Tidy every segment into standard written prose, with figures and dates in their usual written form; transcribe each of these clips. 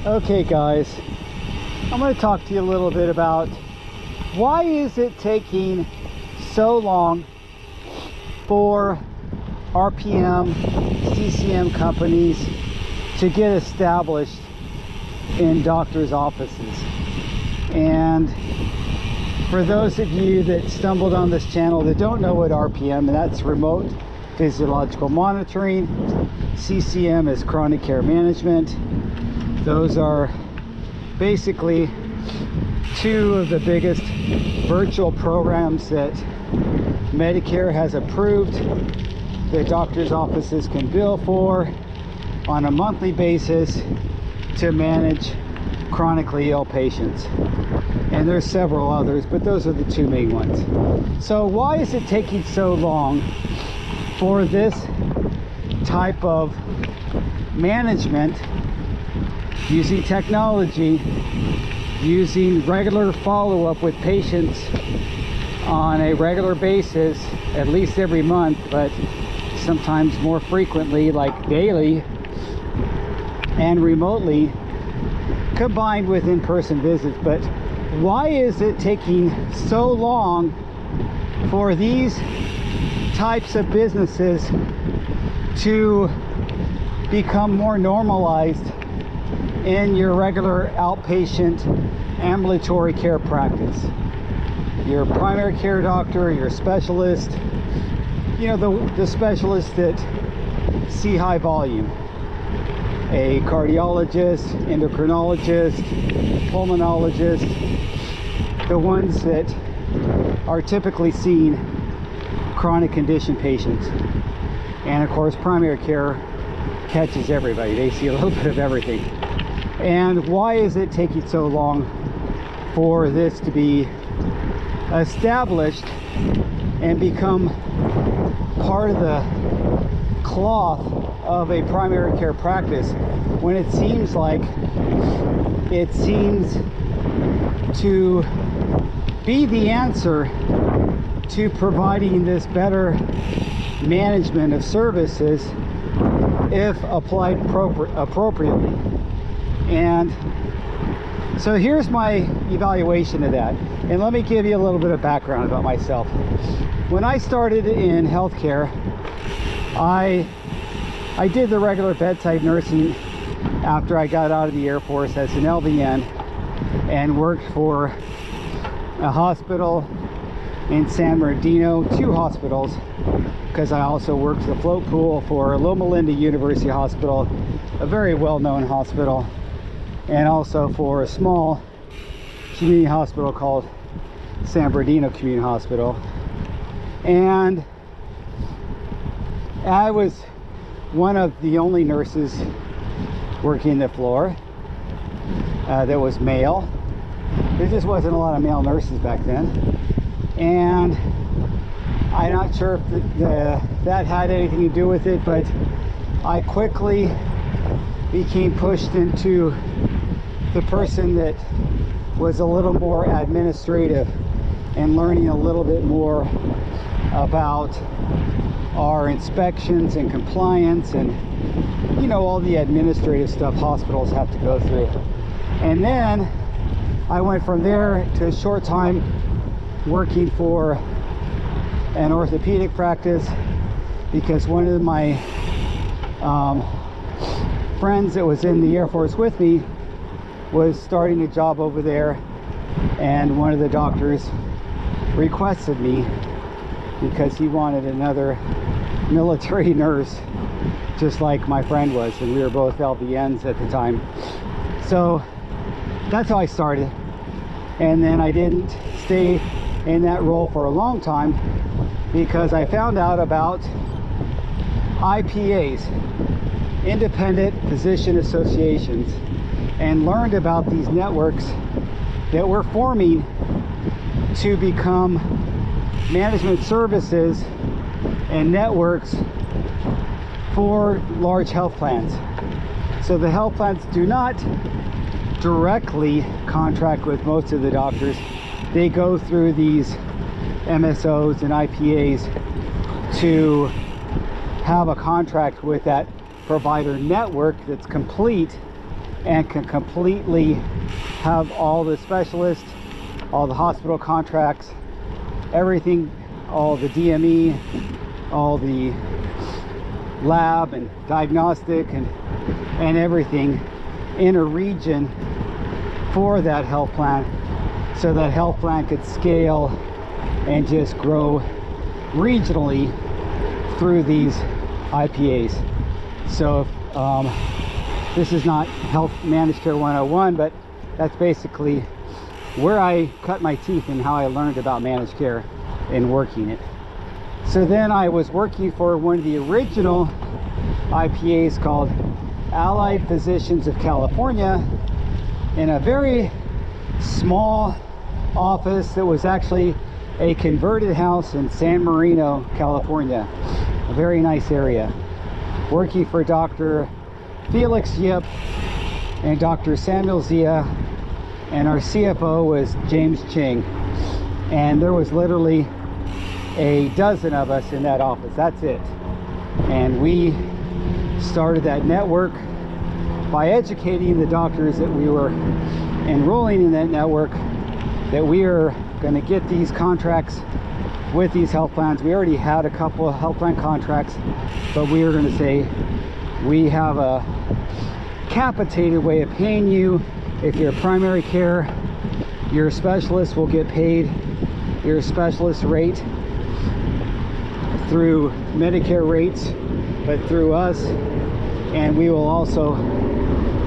Okay guys, I'm going to talk to you a little bit about why is it taking so long for RPM, CCM companies to get established in doctors' offices. And for those of you that stumbled on this channel that don't know what RPM, and that's remote physiological monitoring, CCM is chronic care management. Those are basically two of the biggest virtual programs that Medicare has approved that doctors' offices can bill for on a monthly basis to manage chronically ill patients. And there's several others, but those are the two main ones. So why is it taking so long for this type of management using technology, using regular follow-up with patients on a regular basis, at least every month, but sometimes more frequently, like daily, and remotely, combined with in-person visits? But why is it taking so long for these types of businesses to become more normalized in your regular outpatient ambulatory care practice? Your primary care doctor, your specialist, you know, the specialists that see high volume, a cardiologist, endocrinologist, pulmonologist, the ones that are typically seeing chronic condition patients. And of course, primary care catches everybody. They see a little bit of everything. And why is it taking so long for this to be established and become part of the cloth of a primary care practice, when it seems to be the answer to providing this better management of services if applied appropriately? And so here's my evaluation of that, and let me give you a little bit of background about myself. When I started in healthcare, I did the regular bedside nursing after I got out of the Air Force as an LVN, and worked for a hospital in San Bernardino, two hospitals, because I also worked the float pool for Loma Linda University Hospital, a very well-known hospital, and also for a small community hospital called San Bernardino Community Hospital. And I was one of the only nurses working the floor that was male. There just wasn't a lot of male nurses back then, and I'm not sure if that had anything to do with it, but I quickly became pushed into the person that was a little more administrative and learning a little bit more about our inspections and compliance and, you know, all the administrative stuff hospitals have to go through. And then I went from there to a short time working for an orthopedic practice, because one of my friends that was in the Air Force with me was starting a job over there, and one of the doctors requested me because he wanted another military nurse just like my friend was, and we were both LVNs at the time. So that's how I started, and then I didn't stay in that role for a long time because I found out about IPAs, independent physician associations, and learned about these networks that were forming to become management services and networks for large health plans. So the health plans do not directly contract with most of the doctors. They go through these MSOs and IPAs to have a contract with that provider network that's complete and can completely have all the specialists, all the hospital contracts, everything, all the DME, all the lab and diagnostic and everything in a region for that health plan, so that health plan could scale and just grow regionally through these IPAs. So this is not Health Managed Care 101, but that's basically where I cut my teeth and how I learned about managed care and working it. So then I was working for one of the original IPAs called Allied Physicians of California, in a very small office that was actually a converted house in San Marino, California. A very nice area. Working for Dr. Felix Yip and Dr. Samuel Zia, and our CFO was James Ching. And there was literally a dozen of us in that office. That's it. And we started that network by educating the doctors that we were enrolling in that network, that we are going to get these contracts with these health plans. We already had a couple of health plan contracts, but we were going to say, we have a capitated way of paying you. If you're primary care, your specialist will get paid your specialist rate through Medicare rates, but through us, and we will also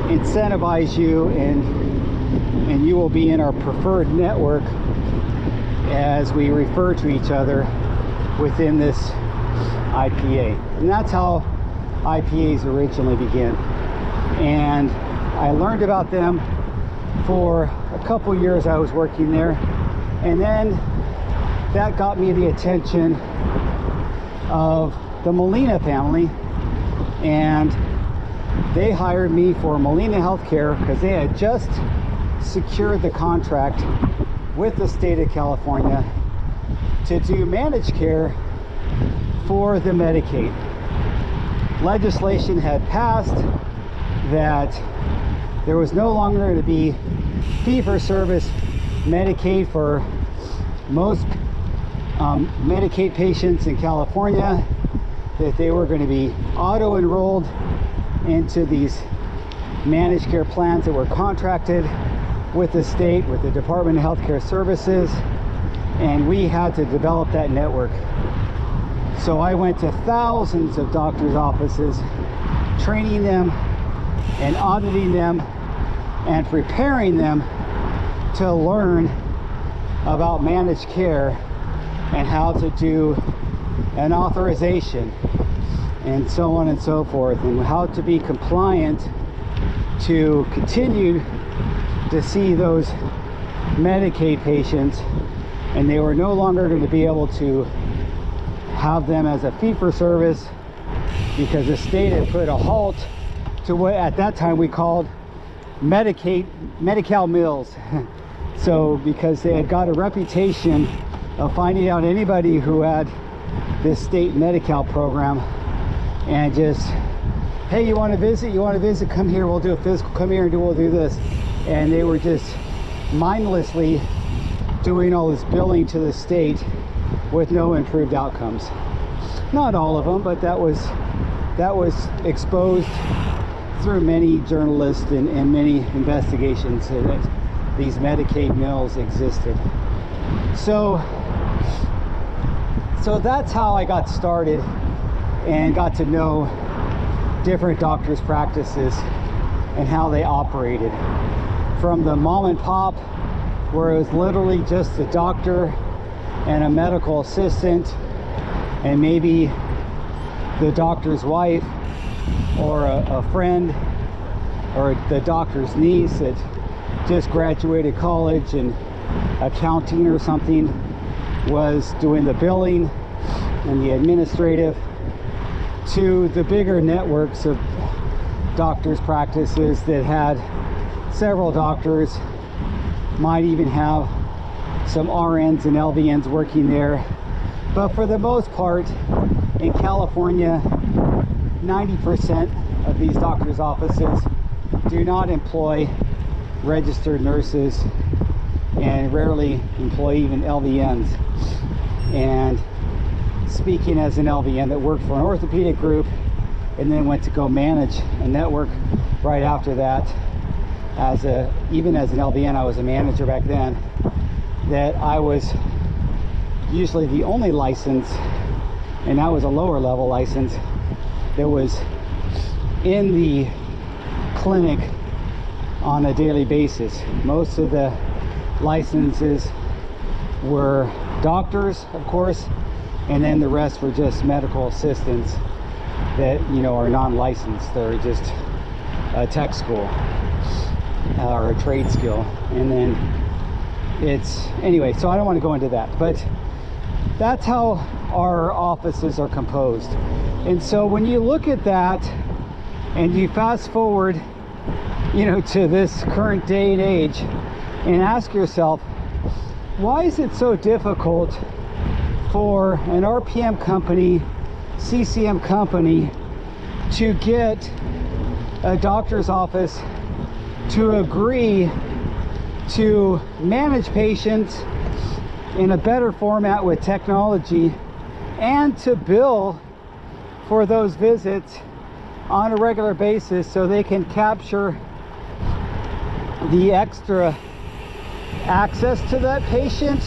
incentivize you, and you will be in our preferred network as we refer to each other within this IPA. And that's how IPAs originally began. And I learned about them for a couple years. I was working there, and then that got me the attention of the Molina family, and they hired me for Molina Healthcare because they had just secured the contract with the state of California to do managed care for the Medicaid. Legislation had passed that there was no longer going to be fee-for-service Medicaid for most Medicaid patients in California, that they were going to be auto-enrolled into these managed care plans that were contracted with the state, with the Department of Healthcare Services, and we had to develop that network. So I went to thousands of doctors' offices, training them and auditing them and preparing them to learn about managed care and how to do an authorization and so on and so forth, and how to be compliant to continue to see those Medicaid patients, and they were no longer going to be able to have them as a fee-for-service because the state had put a halt to what at that time we called Medi-Cal mills. So because they had got a reputation of finding out anybody who had this state Medi-Cal program and just, hey, you want to visit, come here, we'll do a physical, come here and we'll do this. And they were just mindlessly doing all this billing to the state with no improved outcomes. Not all of them, but that was exposed through many journalists and many investigations that these Medicaid mills existed. So that's how I got started and got to know different doctors' practices and how they operated. From the mom and pop, where it was literally just a doctor and a medical assistant and maybe the doctor's wife or a friend or the doctor's niece that just graduated college and accounting or something was doing the billing and the administrative, to the bigger networks of doctors' practices that had several doctors, might even have some RNs and LVNs working there. But for the most part, in California, 90% of these doctors' offices do not employ registered nurses and rarely employ even LVNs. And speaking as an LVN that worked for an orthopedic group and then went to go manage a network right after that, even as an LVN, I was a manager back then, that I was usually the only license, and that was a lower level license, that was in the clinic on a daily basis. Most of the licenses were doctors, of course, and then the rest were just medical assistants that, you know, are non-licensed. They're just a tech school or a trade skill. And then anyway, so I don't want to go into that, but that's how our offices are composed. And so when you look at that and you fast forward, you know, to this current day and age, and ask yourself, why is it so difficult for an RPM company, CCM company, to get a doctor's office to agree to manage patients in a better format with technology and to bill for those visits on a regular basis so they can capture the extra access to that patient,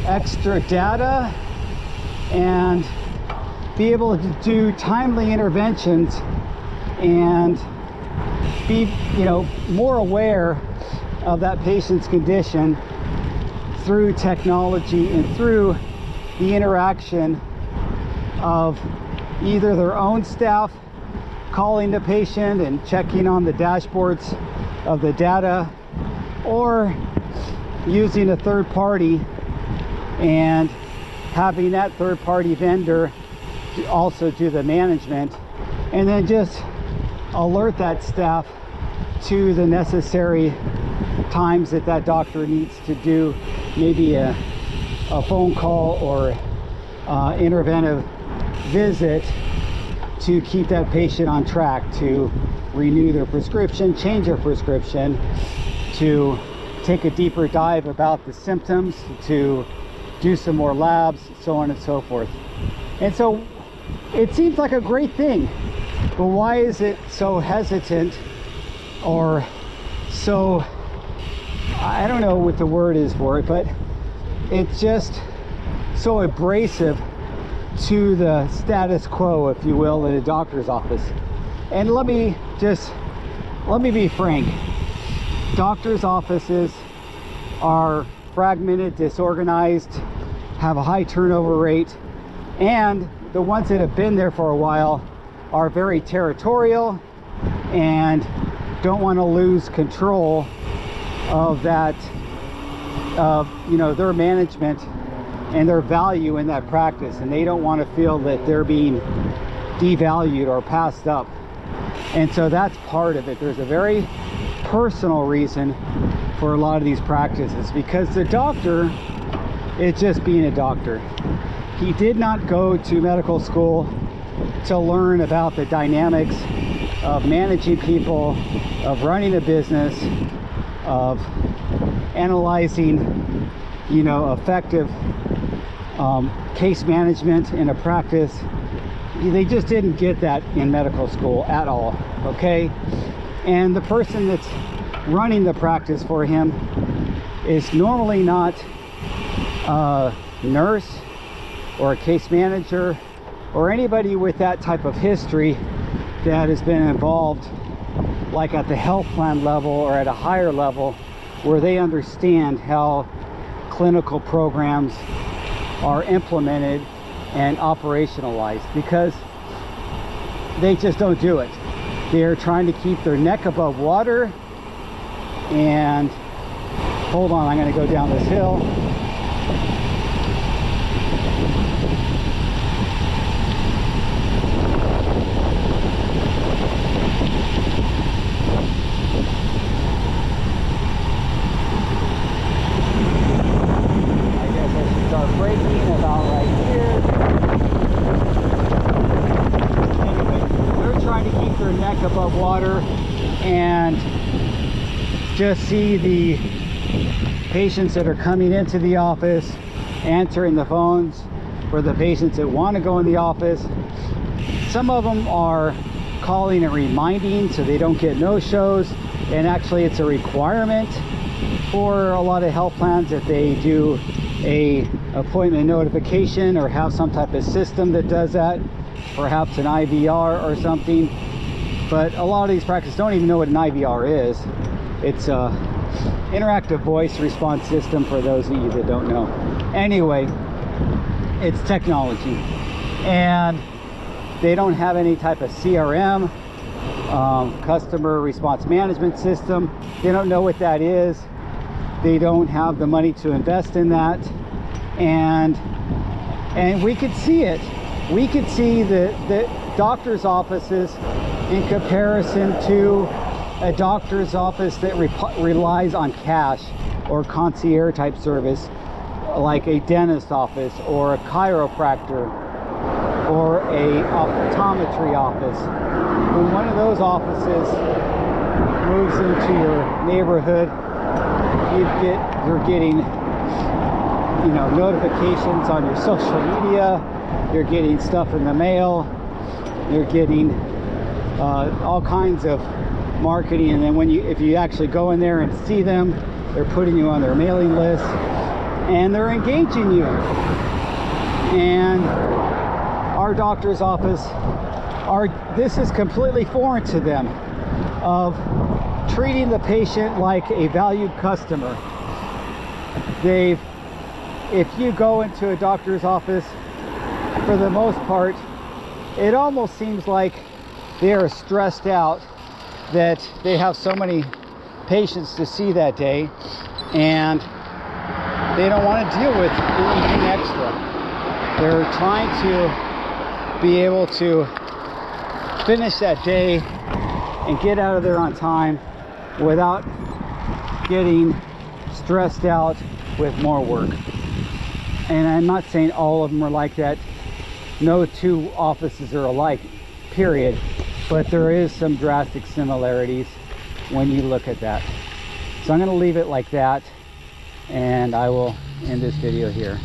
extra data, and be able to do timely interventions and be, you know, more aware of that patient's condition through technology and through the interaction of either their own staff calling the patient and checking on the dashboards of the data, or using a third party and having that third party vendor also do the management, and then just alert that staff to the necessary times that that doctor needs to do maybe a phone call or interventive visit to keep that patient on track, to renew their prescription, change their prescription, to take a deeper dive about the symptoms, to do some more labs, so on and so forth. And so it seems like a great thing, but why is it so hesitant, or so, I don't know what the word is for it, but it's just so abrasive to the status quo, if you will, in a doctor's office? And let me be frank. Doctors' offices are fragmented, disorganized, have a high turnover rate, and the ones that have been there for a while are very territorial and don't want to lose control of that, you know, their management and their value in that practice, and they don't want to feel that they're being devalued or passed up. And so that's part of it. There's a very personal reason for a lot of these practices, because the doctor is just being a doctor. He did not go to medical school to learn about the dynamics of managing people, of running a business, of analyzing, you know, effective case management in a practice. They just didn't get that in medical school at all, okay? And the person that's running the practice for him is normally not a nurse or a case manager or anybody with that type of history that has been involved, like at the health plan level or at a higher level, where they understand how clinical programs are implemented and operationalized, because they just don't do it. They're trying to keep their neck above water. And hold on, I'm going to go down this hill. Braking about right here. Anyway, they're trying to keep their neck above water, and just see the patients that are coming into the office, answering the phones for the patients that want to go in the office. Some of them are calling and reminding so they don't get no-shows, and actually it's a requirement for a lot of health plans that they do a appointment notification or have some type of system that does that, perhaps an IVR or something. But a lot of these practices don't even know what an IVR is. It's a interactive voice response system, for those of you that don't know. Anyway, it's technology, and they don't have any type of CRM, customer response management system. They don't know what that is. They don't have the money to invest in that, and we could see it. We could see the doctor's offices in comparison to a doctor's office that relies on cash or concierge type service, like a dentist office or a chiropractor or a optometry office. When one of those offices moves into your neighborhood, you're getting, you know, notifications on your social media, you're getting stuff in the mail, you're getting all kinds of marketing, and then if you actually go in there and see them, they're putting you on their mailing list and they're engaging you. And our doctor's office, this is completely foreign to them, of treating the patient like a valued customer. If you go into a doctor's office, for the most part, it almost seems like they are stressed out that they have so many patients to see that day, and they don't want to deal with anything extra. They're trying to be able to finish that day and get out of there on time without getting stressed out with more work. And I'm not saying all of them are like that. No two offices are alike, period. But there is some drastic similarities when you look at that. So I'm going to leave it like that, and I will end this video here.